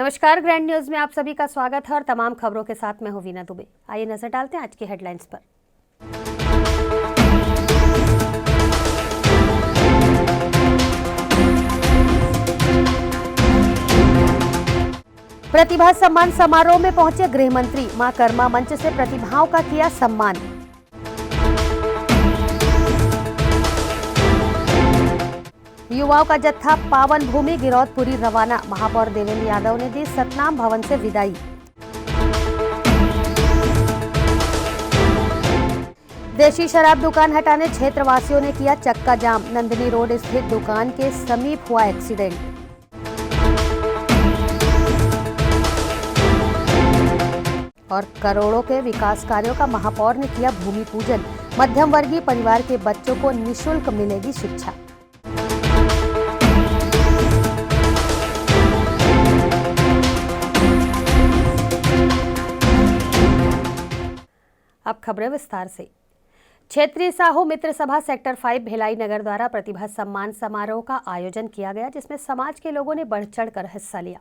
नमस्कार, grand news में आप सभी का स्वागत है और तमाम खबरों के साथ मैं हूं वीना दुबे। आइए नजर डालते हैं आज की हेडलाइंस पर। प्रतिभा सम्मान समारोह में पहुंचे गृह मंत्री, मां कर्मा मंच से प्रतिभाओं का किया सम्मान। युवाओं का जत्था पावन भूमि गिरौदपुरी रवाना, महापौर देवेंद्र यादव ने दी सतनाम भवन से विदाई। देशी शराब दुकान हटाने क्षेत्रवासियों ने किया चक्का जाम, नंदिनी रोड स्थित दुकान के समीप हुआ एक्सीडेंट। और करोड़ों के विकास कार्यों का महापौर ने किया भूमि पूजन, मध्यम वर्गीय परिवार के बच्चों को निःशुल्क मिलेगी शिक्षा। अब खबरें विस्तार से। क्षेत्रीय साहू मित्र सभा सेक्टर 5 भिलाई नगर द्वारा प्रतिभा सम्मान समारोह का आयोजन किया गया, जिसमें समाज के लोगों ने बढ़ चढ़कर हिस्सा लिया।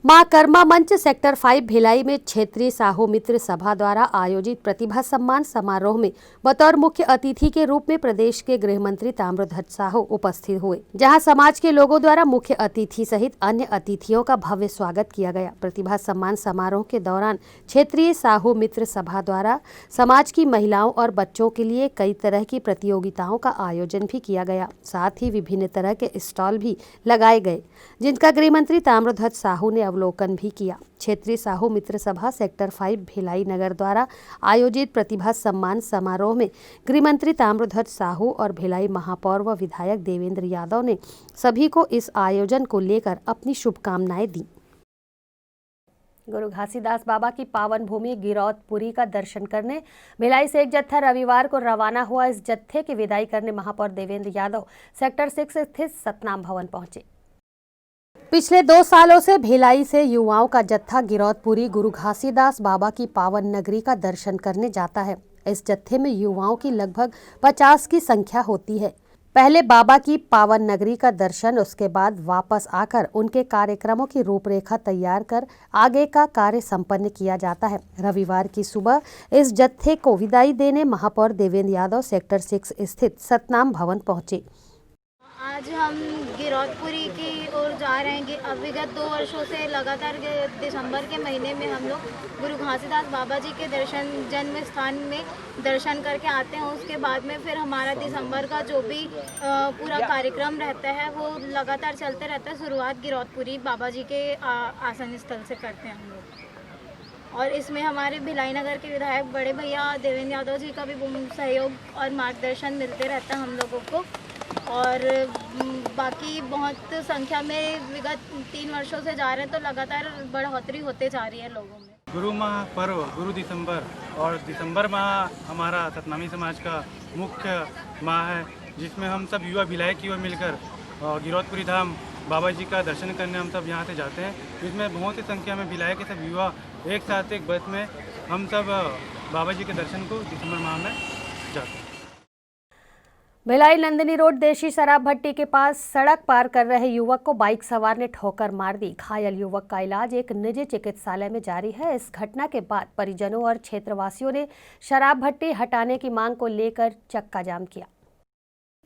मां कर्मा मंच सेक्टर 5 भिलाई में क्षेत्रीय साहू मित्र सभा द्वारा आयोजित प्रतिभा सम्मान समारोह में बतौर मुख्य अतिथि के रूप में प्रदेश के गृह मंत्री ताम्रध्वज साहू उपस्थित हुए, जहां समाज के लोगों द्वारा मुख्य अतिथि सहित अन्य अतिथियों का भव्य स्वागत किया गया। प्रतिभा सम्मान समारोह के दौरान क्षेत्रीय साहू मित्र सभा द्वारा समाज की महिलाओं और बच्चों के लिए कई तरह की प्रतियोगिताओं का आयोजन भी किया गया। साथ ही विभिन्न तरह के स्टॉल भी लगाए गए, जिनका गृह मंत्री ताम्रध्वज साहू ने अवलोकन भी किया। क्षेत्रीय साहू मित्र सभा सेक्टर 5 भिलाई नगर द्वारा आयोजित प्रतिभा सम्मान समारोह में गृह मंत्री ताम्रध्वज साहू और भिलाई महापौर व विधायक देवेंद्र यादव ने सभी को इस आयोजन को लेकर अपनी शुभकामनाएं दी। गुरु घासीदास बाबा की पावन भूमि गिरौदपुरी का दर्शन करने भिलाई से एक जत्था रविवार को रवाना हुआ। इस जत्थे की विदाई करने महापौर देवेंद्र यादव सेक्टर 6 स्थित सतनाम भवन पहुंचे। पिछले 2 सालों से भिलाई से युवाओं का जत्था गिरौदपुरी गुरु घासीदास बाबा की पावन नगरी का दर्शन करने जाता है। इस जत्थे में युवाओं की लगभग 50 की संख्या होती है। पहले बाबा की पावन नगरी का दर्शन, उसके बाद वापस आकर उनके कार्यक्रमों की रूपरेखा तैयार कर आगे का कार्य संपन्न किया जाता है। रविवार की सुबह इस जत्थे को विदाई देने महापौर देवेंद्र यादव सेक्टर 6 स्थित सतनाम भवन पहुंचे। आज हम गिरौदपुरी की ओर जा रहे हैं। अब विगत 2 वर्षों से लगातार दिसंबर के महीने में हम लोग गुरु घासीदास बाबा जी के जन्म स्थान में दर्शन करके आते हैं। उसके बाद में फिर हमारा दिसंबर का जो भी पूरा कार्यक्रम रहता है वो लगातार चलते रहता है। शुरुआत गिरौदपुरी बाबा जी के आसन स्थल से करते हैं हम लोग। और इसमें हमारे भिलाई नगर के विधायक बड़े भैया देवेंद्र यादव जी का भी सहयोग और मार्गदर्शन मिलते रहता है हम लोगों को। और बाकी बहुत संख्या में विगत 3 वर्षों से जा रहे हैं, तो लगातार बढ़ोतरी होते जा रही है लोगों में। गुरु माह पर्व गुरु दिसंबर, और दिसंबर माह हमारा सतनामी समाज का मुख्य माह है, जिसमें हम सब युवा भिलाई की ओर मिलकर गिरौदपुरी धाम बाबा जी का दर्शन करने हम सब यहाँ से जाते हैं। इसमें बहुत ही संख्या में भिलाई के सब युवा एक साथ एक बस में हम सब बाबा जी के दर्शन को दिसंबर माह में जाते हैं। भिलाई नंदिनी रोड देशी शराब भट्टी के पास सड़क पार कर रहे युवक को बाइक सवार ने ठोकर मार दी। घायल युवक का इलाज एक निजी चिकित्सालय में जारी है। इस घटना के बाद परिजनों और क्षेत्रवासियों ने शराब भट्टी हटाने की मांग को लेकर चक्का जाम किया।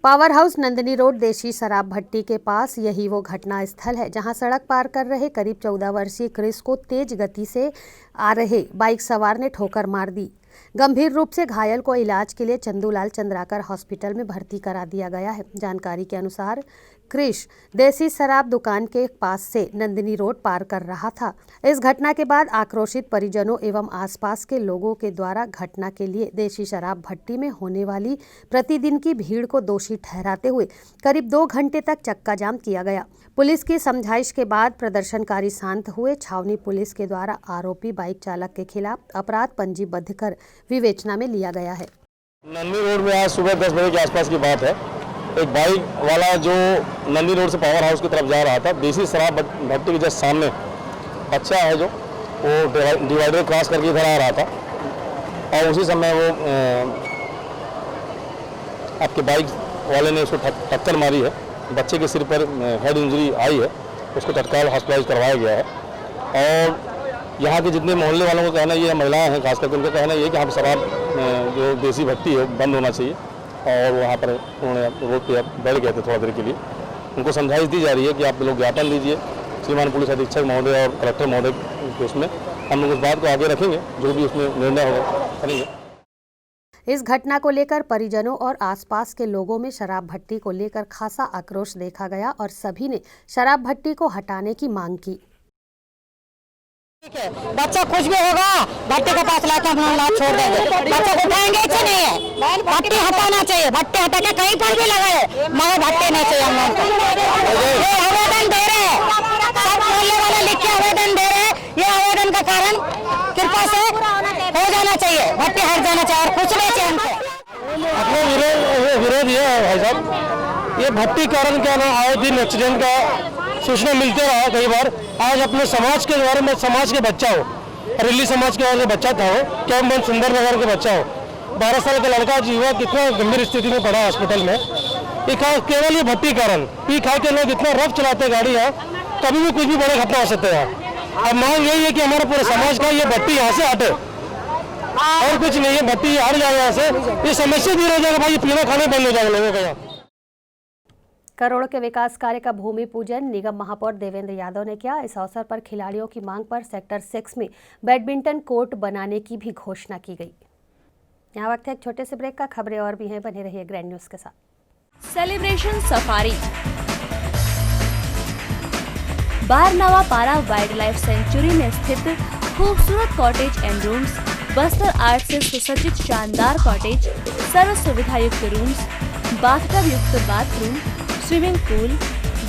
पावर हाउस नंदिनी रोड देशी शराब भट्टी के पास यही वो घटना स्थल है, जहां सड़क पार कर रहे करीब 14 वर्षीय क्रिस को तेज गति से आ रहे बाइक सवार ने ठोकर मार दी। गंभीर रूप से घायल को इलाज के लिए चंदूलाल चंद्राकर हॉस्पिटल में भर्ती करा दिया गया है। जानकारी के अनुसार क्रिश देसी शराब दुकान के पास से नंदिनी रोड पार कर रहा था। इस घटना के बाद आक्रोशित परिजनों एवं आसपास के लोगों के द्वारा घटना के लिए देशी शराब भट्टी में होने वाली प्रतिदिन की भीड़ को दोषी ठहराते हुए करीब 2 घंटे तक चक्का जाम किया गया। पुलिस की समझाइश के बाद प्रदर्शनकारी शांत हुए। छावनी पुलिस के द्वारा आरोपी बाइक चालक के खिलाफ अपराध पंजीबद्ध कर विवेचना में लिया गया है। नंदिनी रोड में आज सुबह 10 बजे के आसपास की बात है। एक बाइक वाला जो नंदिनी रोड से पावर हाउस की तरफ जा रहा था, देसी शराब भट्टी के जस्ट सामने बच्चा है जो वो डिवाइडर क्रॉस करके इधर आ रहा था, और उसी समय वो आपके बाइक वाले ने उसको टक्कर मारी है। बच्चे के सिर पर हेड इंजरी आई है, उसको तत्काल हॉस्पिटलाइज करवाया गया है। और यहाँ के जितने मोहल्ले वालों का कहना ये, महिलाएं हैं खास करके, उनका कहना ये कि यहाँ पर शराब जो देसी भट्टी है बंद होना चाहिए। और वहाँ पर उन्होंने रोड पे बैठ गए थे थोड़ा देर के लिए। उनको समझाइश दी जा रही है कि आप लोग ज्ञापन दीजिए श्रीमान पुलिस अधीक्षक महोदय और कलेक्टर महोदय के उसमें। हम लोग उस बात को आगे रखेंगे, जो भी उसमें निर्णय होगा करेंगे। इस घटना को लेकर परिजनों और आसपास के लोगों में शराब भट्टी को लेकर खासा आक्रोश देखा गया और सभी ने शराब भट्टी को हटाने की मांग की। बच्चा कुछ भी होगा भट्टी के पास लाके हम लोग छोड़ देंगे। बच्चा को उठाएंगे ऐसे नहीं है, भट्टी हटाना चाहिए। भट्टी हटा के कहीं पर भी लगाए मगर भट्टी नहीं चाहिए हम लोग। ये आवेदन दे रहे हैं, सब मोहल्ले वाले लिख के आवेदन दे रहे हैं। ये आवेदन का कारण कृपा से हो जाना चाहिए, भट्टी हट जाना चाहिए और कुछ नहीं चाहिए हमको। अपने विरोध ये है भाई साहब, ये भट्टी कारण क्या ना आए दिन एक्सीडेंट का सूचना मिलते रहा है कई बार। आज अपने समाज के बारे में, समाज के बच्चा हो, रेली समाज के बच्चा था हो, क्या मन सुंदर नगर के बच्चा हो, 12 साल का लड़का जीवा कितना गंभीर स्थिति में पड़ा हॉस्पिटल में। ये केवल ये भट्टी कारण पी खा के लोग इतना रफ चलाते गाड़ी है, कभी भी कुछ भी बड़े घटना हो सकते हैं। अब मांग यही है कि हमारे पूरे समाज का ये भट्टी यहाँ से हटे और कुछ नहीं है। भट्टी हट जाए यहाँ से, ये समस्या दूर हो जाएगा भाई, ये पीना खाने बंद हो जाएगा लोगों का। करोड़ के विकास कार्य का भूमि पूजन निगम महापौर देवेंद्र यादव ने किया। इस अवसर पर खिलाड़ियों की मांग पर सेक्टर 6 में बैडमिंटन कोर्ट बनाने की भी घोषणा की गई। यहाँ वक्त है एक छोटे से ब्रेक का, खबरें और भी हैं, बने रहिए ग्रैंड न्यूज के साथ। सेलिब्रेशन सफारी बारनवा पारा वाइल्ड लाइफ सेंचुरी में स्थित खूबसूरत cottage and rooms, Bastar art से सुसज्जित शानदार कॉटेज, सर्व सुविधा युक्त रूम्स, बाथटब युक्त बाथरूम, स्विमिंग पूल,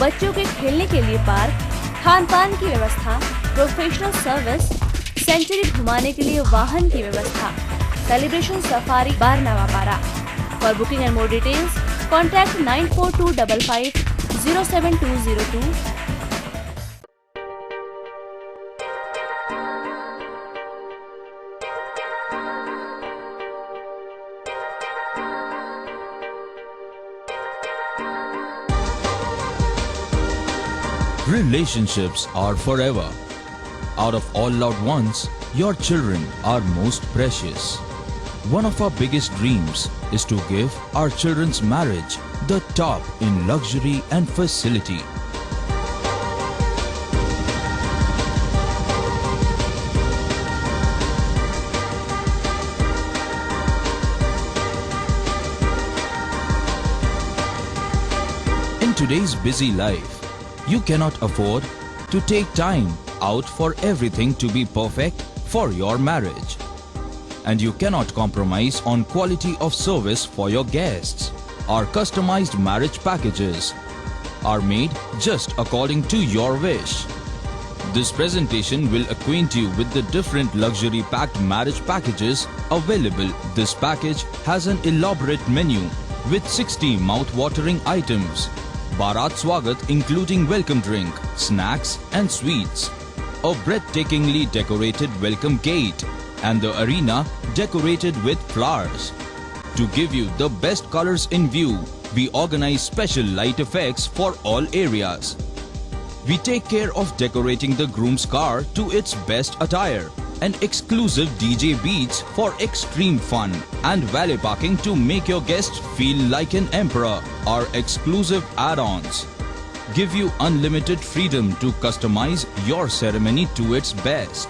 बच्चों के खेलने के लिए पार्क, खान पान की व्यवस्था, प्रोफेशनल सर्विस, सेंचुरी घुमाने के लिए वाहन की व्यवस्था। सेलिब्रेशन सफारी बारनवा पारा। For booking and more details contact 9425507202। Relationships are forever. Out of all loved ones, your children are most precious. One of our biggest dreams is to give our children's marriage the top in luxury and facility. In today's busy life, you cannot afford to take time out for everything to be perfect for your marriage. And you cannot compromise on quality of service for your guests. Our customized marriage packages are made just according to your wish. This presentation will acquaint you with the different luxury packed marriage packages available. This package has an elaborate menu with 60 mouth-watering items. Bharat Swagat including welcome drink, snacks and sweets, a breathtakingly decorated welcome gate and the arena decorated with flowers. To give you the best colors in view, we organize special light effects for all areas. We take care of decorating the groom's car to its best attire and exclusive DJ beats for extreme fun and valet parking to make your guests feel like an emperor. Our exclusive add-ons give you unlimited freedom to customize your ceremony to its best.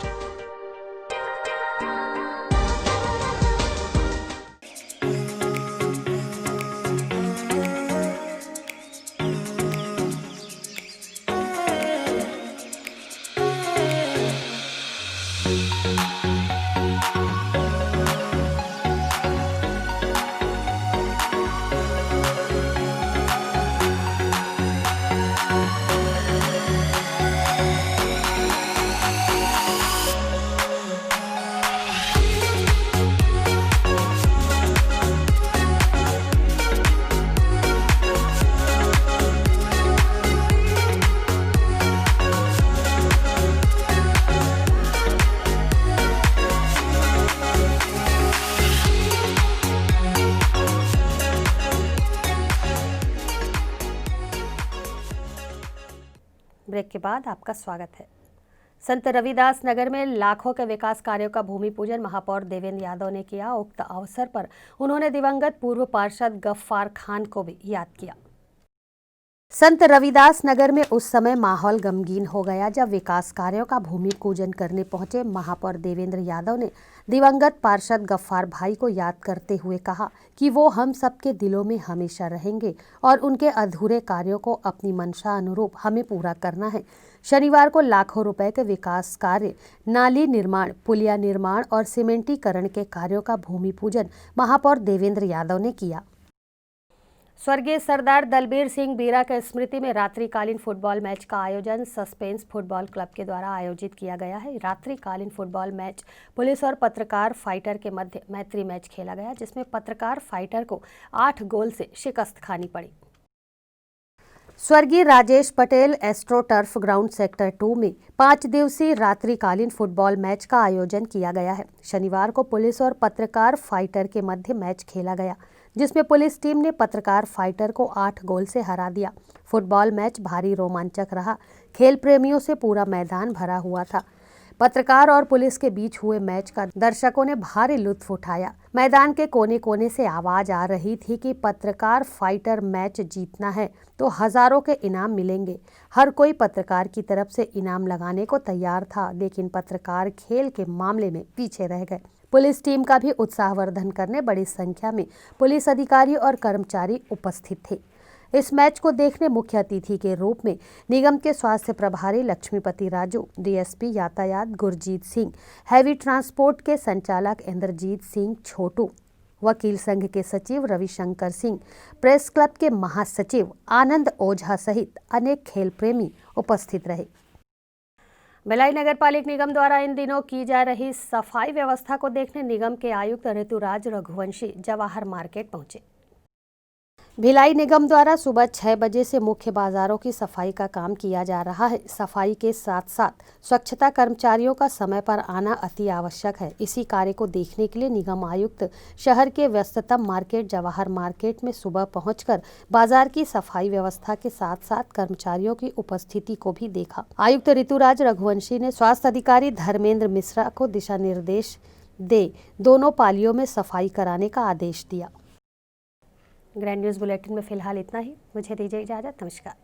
Break के बाद आपका स्वागत है। संत रविदास नगर में लाखों के विकास कार्यों का भूमि पूजन महापौर देवेंद्र यादव ने किया। उक्त अवसर पर उन्होंने दिवंगत पूर्व पार्षद गफ्फार खान को भी याद किया। संत रविदास नगर में उस समय माहौल गमगीन हो गया जब विकास कार्यों का भूमि पूजन करने पहुंचे महापौर देवेंद्र यादव ने दिवंगत पार्षद गफ्फार भाई को याद करते हुए कहा कि वो हम सबके दिलों में हमेशा रहेंगे और उनके अधूरे कार्यों को अपनी मंशा अनुरूप हमें पूरा करना है। शनिवार को लाखों रुपए के विकास कार्य, नाली निर्माण, पुलिया निर्माण और सीमेंटीकरण के कार्यों का भूमि पूजन महापौर देवेंद्र यादव ने किया। स्वर्गीय सरदार दलबीर सिंह बीरा के स्मृति में रात्रिकालीन फुटबॉल मैच का आयोजन सस्पेंस फुटबॉल क्लब के द्वारा आयोजित किया गया है। रात्रिकालीन फुटबॉल मैच पुलिस और पत्रकार फाइटर के मध्य मैत्री मैच खेला गया, जिसमें पत्रकार फाइटर को 8 गोल से शिकस्त खानी पड़ी। स्वर्गीय Rajesh Patel astro turf ground sector 2 में 5 दिवसीय रात्रिकालीन फुटबॉल मैच का आयोजन किया गया है। शनिवार को पुलिस और पत्रकार फाइटर के मध्य मैच खेला गया, जिसमें पुलिस टीम ने पत्रकार फाइटर को 8 गोल से हरा दिया। फुटबॉल मैच भारी रोमांचक रहा। खेल प्रेमियों से पूरा मैदान भरा हुआ था। पत्रकार और पुलिस के बीच हुए मैच का दर्शकों ने भारी लुत्फ उठाया। मैदान के कोने कोने से आवाज आ रही थी कि पत्रकार फाइटर मैच जीतना है तो हजारों के इनाम मिलेंगे। हर कोई पत्रकार की तरफ से इनाम लगाने को तैयार था, लेकिन पत्रकार खेल के मामले में पीछे रह गए। पुलिस टीम का भी उत्साहवर्धन करने बड़ी संख्या में पुलिस अधिकारी और कर्मचारी उपस्थित थे। इस मैच को देखने मुख्य अतिथि के रूप में निगम के स्वास्थ्य प्रभारी लक्ष्मीपति राजू, डीएसपी यातायात गुरजीत सिंह, हैवी ट्रांसपोर्ट के संचालक इंद्रजीत सिंह छोटू, वकील संघ के सचिव रविशंकर सिंह, प्रेस क्लब के महासचिव आनंद ओझा सहित अनेक खेल प्रेमी उपस्थित रहे। भिलाई नगर पालिक निगम द्वारा इन दिनों की जा रही सफाई व्यवस्था को देखने निगम के आयुक्त ऋतुराज रघुवंशी जवाहर मार्केट पहुंचे। भिलाई निगम द्वारा सुबह 6 बजे से मुख्य बाजारों की सफाई का काम किया जा रहा है। सफाई के साथ साथ स्वच्छता कर्मचारियों का समय पर आना अति आवश्यक है। इसी कार्य को देखने के लिए निगम आयुक्त शहर के व्यस्ततम मार्केट जवाहर मार्केट में सुबह पहुंचकर बाजार की सफाई व्यवस्था के साथ साथ कर्मचारियों की उपस्थिति को भी देखा। आयुक्त ऋतुराज रघुवंशी ने स्वास्थ्य अधिकारी धर्मेंद्र मिश्रा को दिशा निर्देश दे दोनों पालियों में सफाई कराने का आदेश दिया। ग्रैंड न्यूज़ बुलेटिन में फिलहाल इतना ही। मुझे दीजिए इजाजत। नमस्कार।